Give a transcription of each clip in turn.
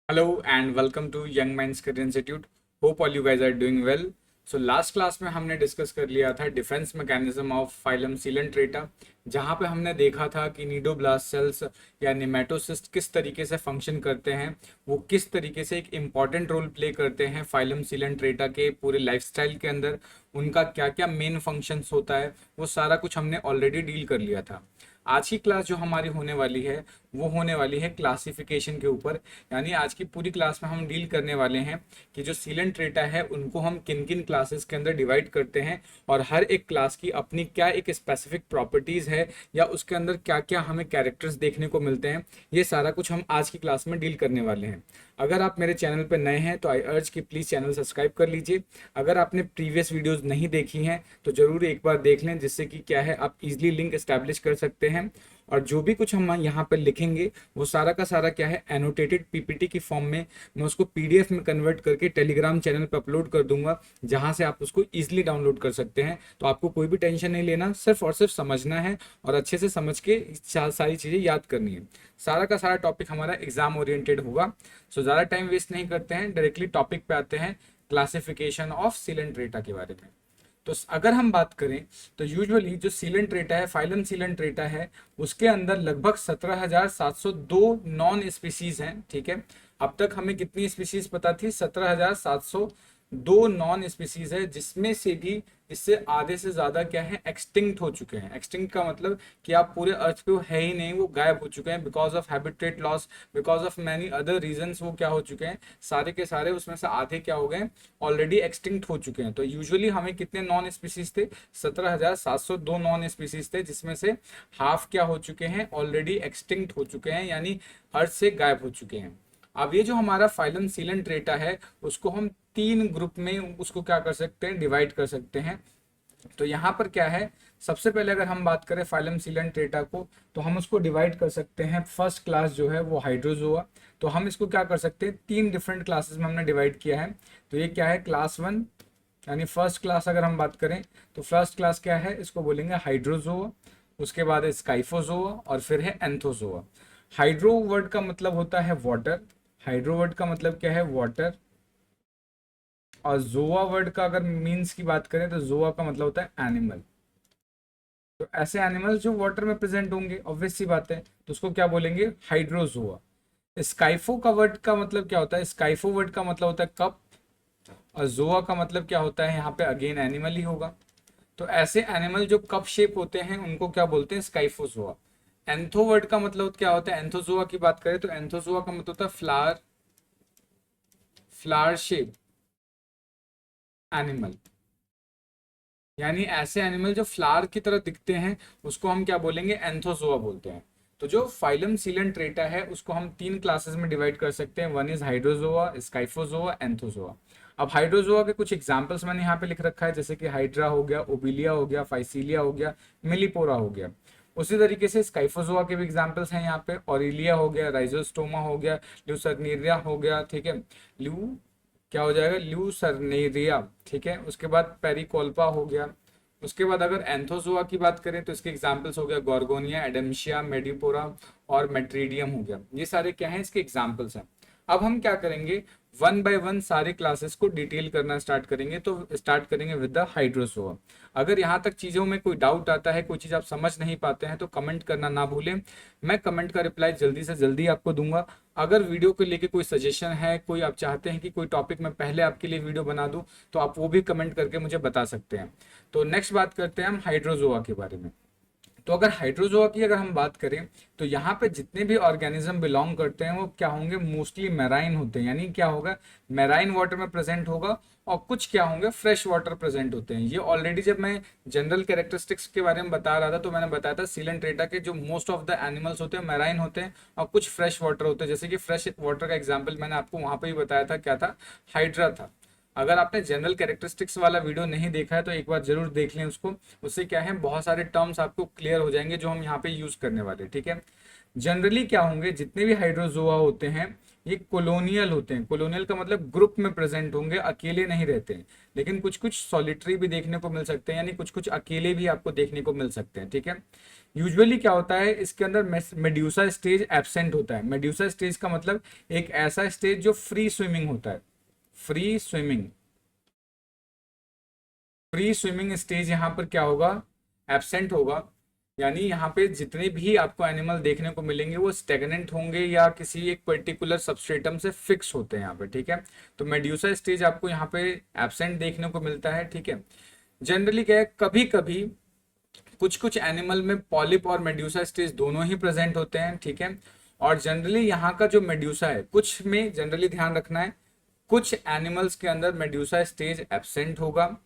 Hello and welcome to Young Minds Career Institute. Hope all you guys are doing well. So last class में हमने discuss कर लिया था defence mechanism of phylum Coelenterata, जहाँ पे हमने देखा था कि नीडोब्लास्ट सेल्स या निमेटोसिस्ट किस तरीके से फंक्शन करते हैं, वो किस तरीके से एक इम्पॉर्टेंट रोल प्ले करते हैं फाइलम सीलेंट्रेटा के पूरे लाइफस्टाइल के अंदर, उनका क्या क्या मेन फंक्शंस होता है, वो सारा कुछ हमने ऑलरेडी डील कर लिया था। आज की क्लास जो हमारी होने वाली है वो होने वाली है क्लासिफिकेशन के ऊपर। यानी आज की पूरी क्लास में हम डील करने वाले हैं कि जो सीलेंट्रेटा है उनको हम किन किन क्लासेस के अंदर डिवाइड करते हैं और हर एक क्लास की अपनी क्या एक स्पेसिफिक प्रॉपर्टीज है या उसके अंदर क्या क्या हमें कैरेक्टर्स देखने को मिलते हैं। ये सारा कुछ हम आज की क्लास में डील करने वाले हैं। अगर आप मेरे चैनल पर नए हैं तो आई अर्ज कि प्लीज़ चैनल सब्सक्राइब कर लीजिए। अगर आपने प्रीवियस वीडियोस नहीं देखी हैं तो ज़रूर एक बार देख लें, जिससे कि क्या है आप इजीली लिंक एस्टैब्लिश कर सकते हैं। और जो भी कुछ हम यहाँ पे लिखेंगे वो सारा का सारा क्या है एनोटेटेड पीपीटी की फॉर्म में मैं उसको पीडीएफ में कन्वर्ट करके टेलीग्राम चैनल पे अपलोड कर दूंगा, जहाँ से आप उसको इजीली डाउनलोड कर सकते हैं। तो आपको कोई भी टेंशन नहीं लेना, सिर्फ और सिर्फ समझना है और अच्छे से समझ के सारी चीज़ें याद करनी है। सारा का सारा टॉपिक हमारा एग्जाम ओरिएंटेड होगा। सो ज़्यादा टाइम वेस्ट नहीं करते हैं, डायरेक्टली टॉपिक पे आते हैं, क्लासिफिकेशन ऑफ सीलेंट्रेटा के बारे में। तो अगर हम बात करें तो यूजुअली जो सीलेंट्रेटा है, फाइलम सीलेंट्रेटा है, उसके अंदर लगभग 17,702 नॉन स्पीसीज हैं। ठीक है, अब तक हमें कितनी स्पीसीज पता थी? 17,702 नॉन स्पीसीज है, जिसमें से भी इससे आधे से ज्यादा क्या है एक्सटिंक्ट हो चुके हैं। एक्सटिंक्ट का मतलब कि आप पूरे अर्थ पे वो है ही नहीं, वो गायब हो चुके हैं because of habitat loss, because of many other reasons. वो क्या हो चुके हैं सारे के सारे, उसमें से आधे क्या हो गए ऑलरेडी एक्सटिंक्ट हो चुके हैं। तो यूजुअली हमें कितने नॉन स्पीसीज थे? 17,702 नॉन स्पीसीज थे, जिसमें से हाफ क्या हो चुके हैं ऑलरेडी एक्सटिंक्ट हो चुके हैं, यानी अर्थ से गायब हो चुके हैं। अब ये जो हमारा फाइलम सीलेंट्रेटा है उसको हम तीन ग्रुप में उसको क्या कर सकते हैं, डिवाइड कर सकते हैं। तो यहाँ पर क्या है, सबसे पहले अगर हम बात करें फाइलम सीलेंट्रेटा को तो हम उसको डिवाइड कर सकते हैं। फर्स्ट क्लास जो है वो हाइड्रोजोआ, तो हम इसको क्या कर सकते हैं, तीन डिफरेंट क्लासेस में हमने डिवाइड किया है। तो ये क्या है, क्लास वन, यानी फर्स्ट क्लास अगर हम बात करें तो फर्स्ट क्लास क्या है, इसको बोलेंगे हाइड्रोजोआ। उसके बाद है स्काइफोजोआ और फिर है एंथोजोआ। हाइड्रो वर्ड का मतलब होता है वाटर, हाइड्रो वर्ड का मतलब क्या है वाटर, और जोआ वर्ड का अगर मीन्स की बात करें तो जोआ का मतलब होता है एनिमल। तो ऐसे एनिमल्स जो वाटर में प्रेजेंट होंगे, ऑब्वियस सी बात है, तो उसको क्या बोलेंगे, हाइड्रोजोआ। स्काइफो का वर्ड का मतलब क्या होता है, स्काइफो वर्ड का मतलब होता है कप, और जोआ का मतलब क्या होता है, यहाँ पे अगेन एनिमल ही होगा। तो ऐसे एनिमल जो कप शेप होते हैं उनको क्या बोलते हैं, स्काइफोजोआ। एंथो वर्ड का मतलब क्या होता है, एंथोजोआ की बात करें तो एंथोजोआ का मतलब होता है फ्लावर, फ्लावर शेप एनिमल, यानी ऐसे एनिमल जो फ्लावर की तरह दिखते हैं उसको हम क्या बोलेंगे, एंथोजोआ बोलते हैं। तो जो फाइलम सीलेंट्रेटा है उसको हम तीन क्लासेस में डिवाइड कर सकते हैं। One is Hydrozoa, Scyphozoa, Anthozoa. अब हाइड्रोजोआ के कुछ एग्जांपल्स मैंने यहाँ पे लिख रखा है, जैसे कि हाइड्रा हो गया, ओबिलिया हो गया, फाइसीलिया हो गया, मिलीपोरा हो गया। उसी तरीके से स्काइफोजोआ के भी एग्जांपल्स हैं यहाँ पे, ऑरिलिया हो गया, राइजोस्टोमा हो गया, ल्यूसर्नीरिया हो गया। ठीक है, ल्यू क्या हो जाएगा, ल्यूसर्नेरिया। ठीक है, उसके बाद पेरिकोल्पा हो गया। उसके बाद अगर एंथोजोआ की बात करें तो इसके एग्जांपल्स हो गया गॉर्गोनिया, एडम्शिया, मेडिपोरा और मेट्रीडियम हो गया। ये सारे क्या हैं, इसके एग्जांपल्स हैं। अब हम क्या करेंगे, वन बाय वन सारे क्लासेस को डिटेल करना स्टार्ट करेंगे। तो स्टार्ट करेंगे विद द हाइड्रोजोआ। अगर यहाँ तक चीज़ों में कोई डाउट आता है, कोई चीज़ आप समझ नहीं पाते हैं तो कमेंट करना ना भूलें, मैं कमेंट का रिप्लाई जल्दी से जल्दी आपको दूंगा। अगर वीडियो को लेके कोई सजेशन है, कोई आप चाहते हैं कि कोई टॉपिक मैं पहले आपके लिए वीडियो बना दूं, तो आप वो भी कमेंट करके मुझे बता सकते हैं। तो नेक्स्ट बात करते हैं हम हाइड्रोजोआ के बारे में। तो अगर हाइड्रोजोआ की अगर हम बात करें तो यहाँ पे जितने भी ऑर्गेनिज्म बिलोंग करते हैं वो क्या होंगे, मोस्टली मैराइन होते हैं। यानी क्या होगा, मैराइन वाटर में प्रेजेंट होगा, और कुछ क्या होंगे फ्रेश वाटर प्रेजेंट होते हैं। ये ऑलरेडी जब मैं जनरल कैरेक्टरिस्टिक्स के बारे में बता रहा था तो मैंने बताया था सीलेंट्रेटा के जो मोस्ट ऑफ द एनिमल्स होते हैं मैराइन होते हैं, और कुछ फ्रेश वाटर होते हैं। जैसे कि फ्रेश वाटर का एग्जाम्पल मैंने आपको वहां पर ही बताया था, क्या था, हाइड्रा था। अगर आपने जनरल कैरेक्टरिस्टिक्स वाला वीडियो नहीं देखा है तो एक बार जरूर देख लें उसको। उससे क्या है, बहुत सारे टर्म्स आपको क्लियर हो जाएंगे जो हम यहाँ पे यूज करने वाले हैं। ठीक है, जनरली क्या होंगे, जितने भी हाइड्रोजोआ होते हैं ये कॉलोनियल होते हैं। कॉलोनियल का मतलब ग्रुप में प्रेजेंट होंगे, अकेले नहीं रहते हैं। लेकिन कुछ कुछ सॉलिटरी भी देखने को मिल सकते हैं, यानी कुछ कुछ अकेले भी आपको देखने को मिल सकते हैं, ठीक है। यूजुअली क्या होता है इसके अंदर, मेड्यूसा स्टेज एब्सेंट होता है। मेड्यूसा स्टेज का मतलब एक ऐसा स्टेज जो फ्री स्विमिंग होता है। Free swimming, free swimming stage यहाँ पर क्या होगा, एब्सेंट होगा। यानी यहाँ पे जितने भी आपको एनिमल देखने को मिलेंगे वो स्टेगनेंट होंगे या किसी एक पर्टिकुलर सबस्ट्रेटम से फिक्स होते हैं यहाँ पे, ठीक है। तो मेड्यूसा स्टेज आपको यहाँ पे एब्सेंट देखने को मिलता है, ठीक है। जनरली क्या है, कभी कभी कुछ कुछ एनिमल में पॉलिप और मेड्यूसा स्टेज दोनों ही प्रेजेंट होते हैं, ठीक है। और जनरली यहाँ का जो मेड्यूसा है, कुछ में जनरली ध्यान रखना है, कुछ एनिमल्स के अंदर मेड्यूसा स्टेज एब्सेंट होगा,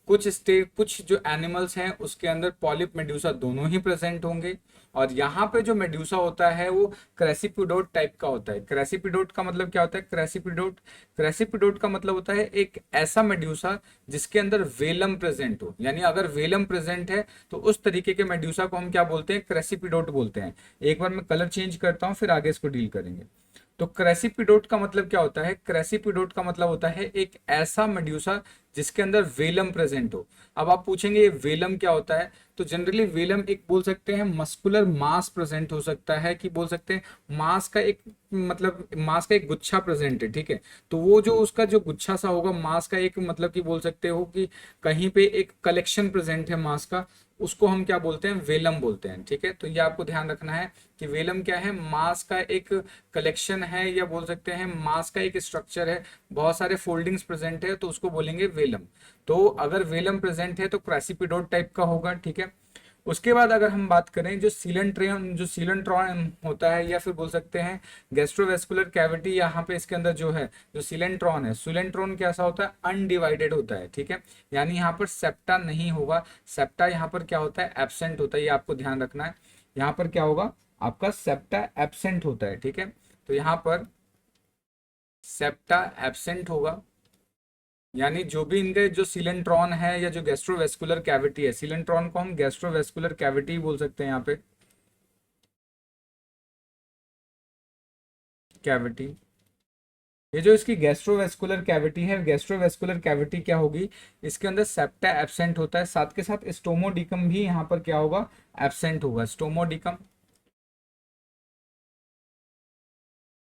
कुछ जो एनिमल्स हैं उसके अंदर पॉलिप मेड्यूसा दोनों ही प्रेजेंट होंगे। और यहाँ पे जो मेड्यूसा होता है वो क्रेसिपिडोट टाइप का होता है। क्रेसिपिडोट का मतलब क्या होता है, क्रेसिपिडोट का मतलब होता है एक ऐसा मेड्यूसा जिसके अंदर वेलम प्रेजेंट हो। यानी अगर वेलम प्रेजेंट है तो उस तरीके के मेड्यूसा को हम क्या बोलते हैं, क्रेसिपिडोट बोलते हैं। एक बार मैं कलर चेंज करता हूँ, फिर आगे इसको डील करेंगे। तो क्रेसिपिडोट का मतलब क्या होता है, क्रेसिपिडोट का मतलब होता है एक ऐसा मेड्यूसा जिसके अंदर वेलम प्रेजेंट हो। अब आप पूछेंगे ये वेलम क्या होता है, तो जनरली वेलम एक बोल सकते हैं मस्कुलर मास प्रेजेंट हो सकता है, कि बोल सकते हैं मास का एक, मतलब मास का एक गुच्छा प्रेजेंट है, ठीक है। तो वो जो उसका जो गुच्छा सा होगा मास का एक, मतलब कि बोल सकते हो कि कहीं पे एक कलेक्शन प्रेजेंट है मास का, उसको हम क्या बोलते हैं, वेलम बोलते हैं, ठीक है। तो ये आपको ध्यान रखना है कि वेलम क्या है, मास का एक कलेक्शन है, या बोल सकते हैं मास का एक स्ट्रक्चर है, बहुत सारे फोल्डिंग्स प्रेजेंट है, तो उसको बोलेंगे वेलम। तो अगर वेलम प्रेजेंट है तो क्रेसिपिडोट टाइप का होगा, ठीक है। उसके बाद अगर हम बात करें जो सीलेंट्रॉन होता है, या फिर बोल सकते हैं गैस्ट्रोवेस्कुलर कैविटी, यहाँ पे इसके अंदर जो है जो सीलेंट्रॉन है, सीलेंट्रॉन कैसा होता है, अनडिवाइडेड होता है, ठीक है। यानी यहाँ पर सेप्टा नहीं होगा, सेप्टा यहाँ पर क्या होता है, एब्सेंट होता है, ये आपको ध्यान रखना है। यहाँ पर क्या होगा, आपका सेप्टा एब्सेंट होता है, ठीक है। तो यहाँ पर सेप्टा एब्सेंट होगा, यानी जो भी इनके जो सीलेंट्रॉन है या जो गैस्ट्रोवेस्कुलर कैविटी है, सीलेंट्रॉन को हम गैस्ट्रोवेस्कुलर कैविटी बोल सकते हैं यहाँ पे, कैविटी। ये जो इसकी गैस्ट्रोवेस्कुलर कैविटी है, गैस्ट्रोवेस्कुलर कैविटी क्या होगी, इसके अंदर सेप्टा एब्सेंट होता है, साथ के साथ स्टोमोडिकम भी यहाँ पर क्या होगा, एब्सेंट होगा। स्टोमोडिकम,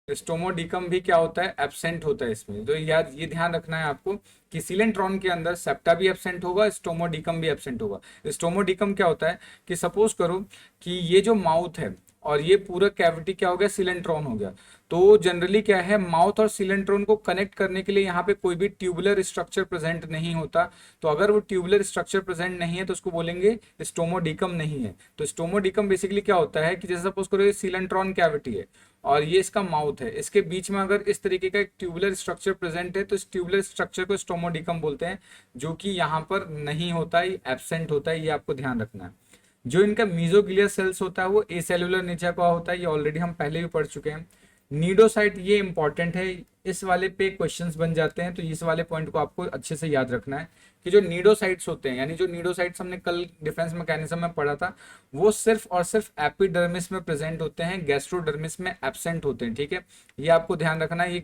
स्टोमोडिकम भी क्या होता है, एब्सेंट होता है इसमें। तो याद ये ध्यान रखना है आपको कि सीलेंट्रॉन के अंदर सेप्टा भी एब्सेंट होगा, स्टोमोडिकम भी एब्सेंट होगा। स्टोमोडिकम क्या होता है कि सपोज करो कि ये जो माउथ है और ये पूरा कैविटी क्या हो गया, सीलेंट्रॉन हो गया। तो जनरली क्या है, माउथ और सीलेंट्रॉन को कनेक्ट करने के लिए यहाँ पे कोई भी ट्यूबुलर स्ट्रक्चर प्रेजेंट नहीं होता। तो अगर वो ट्यूबुलर स्ट्रक्चर प्रेजेंट नहीं है तो उसको बोलेंगे स्टोमोडिकम नहीं है। तो स्टोमोडिकम बेसिकली क्या होता है कि जैसे सपोज करो ये सीलेंट्रॉन कैविटी है और ये इसका माउथ है, इसके बीच में अगर इस तरीके का एक ट्यूबुलर स्ट्रक्चर प्रेजेंट है तो इस ट्यूबुलर स्ट्रक्चर को स्टोमोडिकम बोलते हैं, जो कि यहाँ पर नहीं होता है, एब्सेंट होता है, ये आपको ध्यान रखना है। जो इनका मीजोग्लियर सेल्स होता है वो एसेलुलर नेचर का होता है, ये ऑलरेडी हम पहले भी पढ़ चुके हैं। नीडोसाइट ये इंपॉर्टेंट है, इस वाले पे क्वेश्चंस बन जाते हैं, तो इस वाले पॉइंट को आपको अच्छे से याद रखना है कि जो नीडोसाइट्स होते हैं, यानी जो नीडोसाइट्स हमने कल डिफेंस मैकेनिज्म में पढ़ा था, वो सिर्फ और सिर्फ एपिडर्मिस में प्रेजेंट होते हैं, गैस्ट्रोडर्मिस में एब्सेंट होते हैं, ठीक है। ये आपको ध्यान रखना है, ये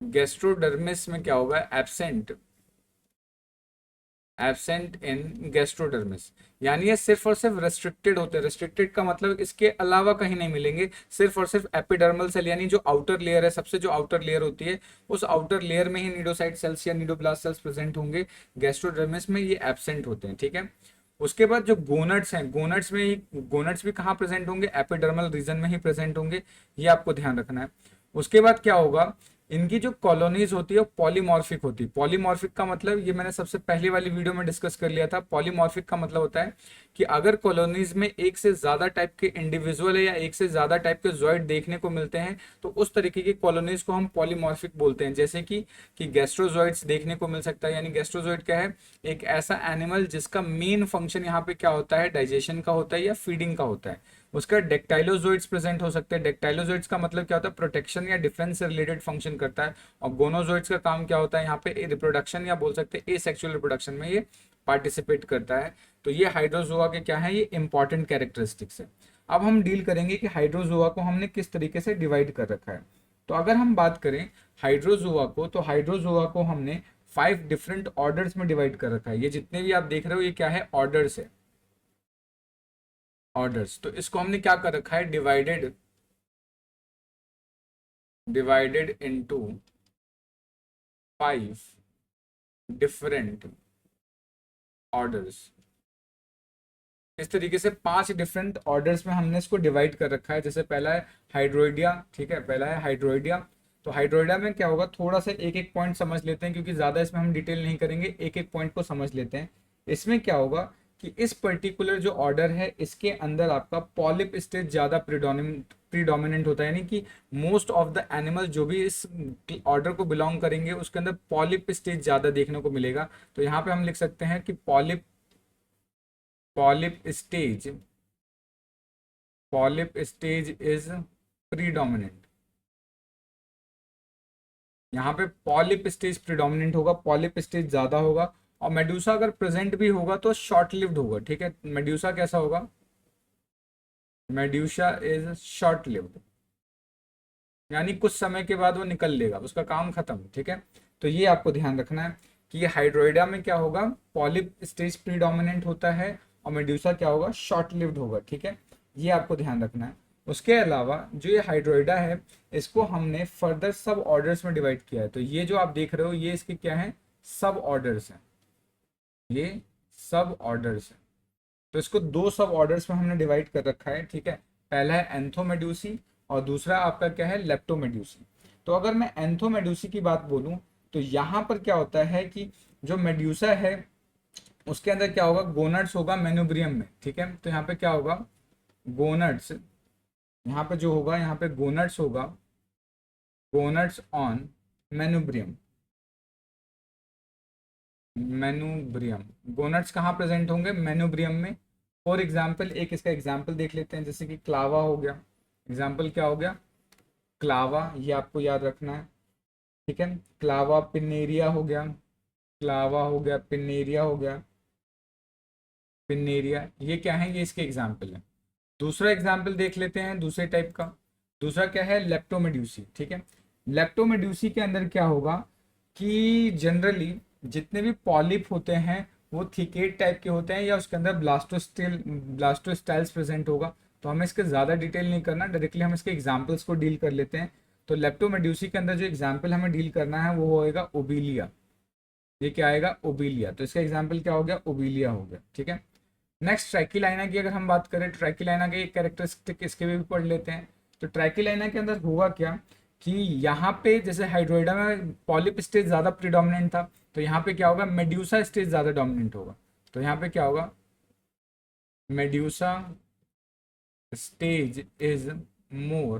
गैस्ट्रोडर्मिस में क्या होगा, एब्सेंट, एब्सेंट इन गैस्ट्रोडर्मिस। यानी ये सिर्फ और सिर्फ रेस्ट्रिक्टेड होते हैं। रेस्ट्रिक्टेड का मतलब इसके अलावा कहीं नहीं मिलेंगे, सिर्फ और सिर्फ एपिडर्मल सेल, यानी जो आउटर लेयर है, सबसे जो आउटर लेयर होती है, उस आउटर लेयर में ही नीडोसाइट सेल्स या नीडोब्लास्ट सेल्स प्रेजेंट होंगे। गैस्ट्रोडर्मिस में ये एब्सेंट होते हैं, ठीक है। उसके बाद जो गोनट्स हैं, गोनट्स भी कहाँ प्रेजेंट होंगे, एपिडर्मल रीजन में ही प्रेजेंट होंगे, ये आपको ध्यान रखना है। उसके बाद क्या होगा, इनकी जो कॉलोनीज होती है वो पॉलीमॉर्फिक होती है। पॉलीमॉर्फिक का मतलब ये मैंने सबसे पहली वाली वीडियो में डिस्कस कर लिया था। पॉलीमॉर्फिक का मतलब होता है कि अगर कॉलोनीज में एक से ज्यादा टाइप के इंडिविजुअल है या एक से ज्यादा टाइप के जॉइड देखने को मिलते हैं तो उस तरीके की कॉलोनीज को हम पॉलीमॉर्फिक बोलते हैं। जैसे कि गैस्ट्रोजॉइड्स देखने को मिल सकता है। यानी गैस्ट्रोजॉइड क्या है, एक ऐसा एनिमल जिसका मेन फंक्शन यहाँ पे क्या होता है, डाइजेशन का होता है या फीडिंग का होता है। उसका डेक्टाइलोजोइड्स प्रेजेंट हो सकते हैं। डेक्टाइलोजोइड्स का मतलब क्या होता है, प्रोटेक्शन या डिफेंस से रिलेटेड फंक्शन करता है। और गोनोजोइड्स का काम क्या होता है, यहाँ पे रिप्रोडक्शन या बोल सकते हैं एसेक्सुअल रिप्रोडक्शन में ये पार्टिसिपेट करता है। तो ये हाइड्रोजोआ के क्या है, ये इंपॉर्टेंट कैरेक्टरिस्टिक्स है। अब हम डील करेंगे कि हाइड्रोजोआ को हमने किस तरीके से डिवाइड कर रखा है। तो अगर हम बात करें हाइड्रोजोआ को, तो हाइड्रोजोआ को हमने 5 डिफरेंट ऑर्डर्स में डिवाइड कर रखा है। ये जितने भी आप देख रहे हो ये क्या है, ऑर्डर्स है, ऑर्डर्स। तो इसको हमने क्या कर रखा है, डिवाइडेड इनटू 5 डिफरेंट ऑर्डर्स। इस तरीके से 5 डिफरेंट ऑर्डर्स में हमने इसको डिवाइड कर रखा है। जैसे पहला है हाइड्रोइडिया, ठीक है, पहला है हाइड्रोइडिया। तो हाइड्रोइडिया में क्या होगा, थोड़ा सा एक एक पॉइंट समझ लेते हैं, क्योंकि ज़्यादा इसमें हम डिटेल नहीं करेंगे, एक एक पॉइंट को समझ लेते हैं। इसमें क्या होगा कि इस पर्टिकुलर जो ऑर्डर है इसके अंदर आपका पॉलिप स्टेज ज़्यादा प्रीडोमिनेंट होता है, यानी कि मोस्ट ऑफ द एनिमल जो भी इस ऑर्डर को बिलोंग करेंगे उसके अंदर पॉलिप स्टेज ज़्यादा देखने को मिलेगा। तो यहाँ पे हम लिख सकते हैं कि पॉलिप स्टेज इज प्रीडोमिनेंट। यहाँ पे पॉलिप स्टेज प्रीडोमिनेंट होगा, पॉलिप स्टेज ज्यादा होगा। और मेड्यूसा अगर प्रेजेंट भी होगा तो शॉर्ट लिव्ड होगा, ठीक है। मेड्यूसा कैसा होगा, मेड्यूसा इज शॉर्ट लिव्ड, यानी कुछ समय के बाद वो निकल लेगा, उसका काम खत्म, ठीक है। तो ये आपको ध्यान रखना है कि ये हाइड्रोइडा में क्या होगा, पॉलिप स्टेज प्रीडोमिनेंट होता है, और मेड्यूसा क्या होगा, शॉर्ट लिव्ड होगा, ठीक है। ये आपको ध्यान रखना है। उसके अलावा जो ये हाइड्रोइडा है इसको हमने फर्दर सब ऑर्डर्स में डिवाइड किया है। तो ये जो आप देख रहे हो ये इसके क्या है, सब ऑर्डर्स हैं, ये सब ऑर्डर्स हैं। तो इसको 2 सब ऑर्डर्स में हमने डिवाइड कर रखा है, ठीक है। पहला है एंथोमेड्यूसी और दूसरा आपका क्या है, लेप्टोमेड्यूसी। तो अगर मैं एंथोमेड्यूसी की बात बोलूं तो यहाँ पर क्या होता है कि जो मेड्यूसा है उसके अंदर क्या होगा, गोनड्स होगा मेनुब्रियम में, ठीक है। तो यहाँ पे क्या होगा, गोनड्स, यहाँ पे जो होगा यहाँ पे गोनड्स होगा, गोनड्स ऑन मेनुब्रियम, मेनुब्रियम। गोनड्स कहाँ प्रेजेंट होंगे, मेनुब्रियम में। फॉर एग्जाम्पल एक इसका एग्जाम्पल देख लेते हैं, जैसे कि क्लावा हो गया। एग्जाम्पल क्या हो गया, क्लावा, ये आपको याद रखना है, ठीक है। क्लावा पिनेरिया हो गया, क्लावा हो गया, पिनेरिया हो गया, पिनेरिया, ये क्या है, ये इसके एग्जाम्पल है। दूसरा एग्जाम्पल देख लेते हैं दूसरे टाइप का। दूसरा क्या है, लेप्टोमेड्यूसी, ठीक है। लेप्टोमेड्यूसी के अंदर क्या होगा कि जनरली जितने भी पॉलिप होते हैं वो थिकेट टाइप के होते हैं, या उसके अंदर ब्लास्टोस्टाइल्स प्रेजेंट होगा। तो हमें इसके ज़्यादा डिटेल नहीं करना, डायरेक्टली हम इसके एग्जाम्पल्स को डील कर लेते हैं। तो लेप्टोमेड्यूसी के अंदर जो एग्जाम्पल हमें डील करना है वो होएगा ओबिलिया। ये क्या आएगा, ओबिलिया। तो इसका एग्जाम्पल क्या हो गया, ओबिलिया हो गया, ठीक है। नेक्स्ट ट्रैकिलाइना की अगर हम बात करें, ट्रैकिलाइना के कैरेक्टरिस्टिक इसके भी पढ़ लेते हैं। तो ट्रैकिलाइना के अंदर हुआ क्या कि यहाँ पे जैसे हाइड्रोइडा में पॉलिप स्टेज ज़्यादा प्रीडोमिनेंट था, तो यहाँ पे क्या होगा, मेड्यूसा स्टेज ज़्यादा डोमिनेंट होगा। तो यहाँ पे क्या होगा, medusa stage is more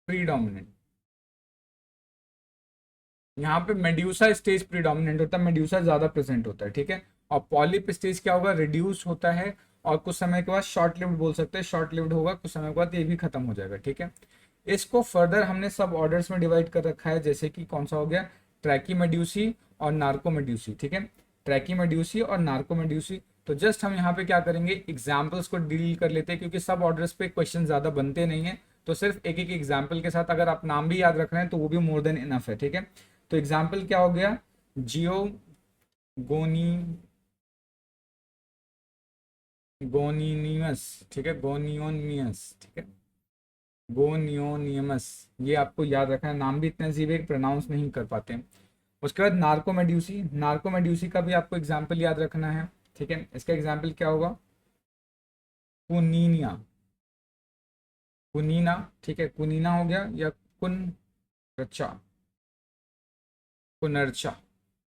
predominant. यहाँ पे मेड्यूसा स्टेज प्रीडोमिनेंट होता है, मेड्यूसा ज़्यादा प्रेजेंट होता है, ठीक है। और पॉलिप स्टेज क्या होगा, रिड्यूस होता है, और कुछ समय के बाद शॉर्ट लिव्ड बोल सकते हैं, शॉर्ट लिव्ड होगा, कुछ समय के बाद ये भी खत्म हो जाएगा, ठीक है। इसको फर्दर हमने सब ऑर्डर्स में डिवाइड कर रखा है, जैसे कि कौन सा हो गया, ट्रैकीमेड्यूसी और नार्कोमेड्यूसी, ठीक है। ट्रैकीमेड्यूसी और नार्कोमेड्यूसी। तो जस्ट हम यहाँ पे क्या करेंगे, एग्जाम्पल्स को डील कर लेते हैं, क्योंकि सब ऑर्डर्स पे क्वेश्चन ज़्यादा बनते नहीं है। तो सिर्फ एक एक एग्जाम्पल के साथ अगर आप नाम भी याद रख रहे हैं तो वो भी मोर देन इनफ है, ठीक है। तो एग्जाम्पल क्या हो गया, जियो गोनी गोनिनियस, ठीक है, गोनियोनियस, ठीक है, गोनियोनियमस। ये आपको याद रखना है, नाम भी इतने अजीब है कि प्रोनाउंस नहीं कर पाते हैं। उसके बाद नार्कोमेड्यूसी, नार्कोमेड्यूसी का भी आपको एग्जाम्पल याद रखना है, ठीक है। इसका एग्जाम्पल क्या होगा, कुनीनिया, कुनीना, ठीक है, कुनीना हो गया, या कुन रचा, कुनरचा,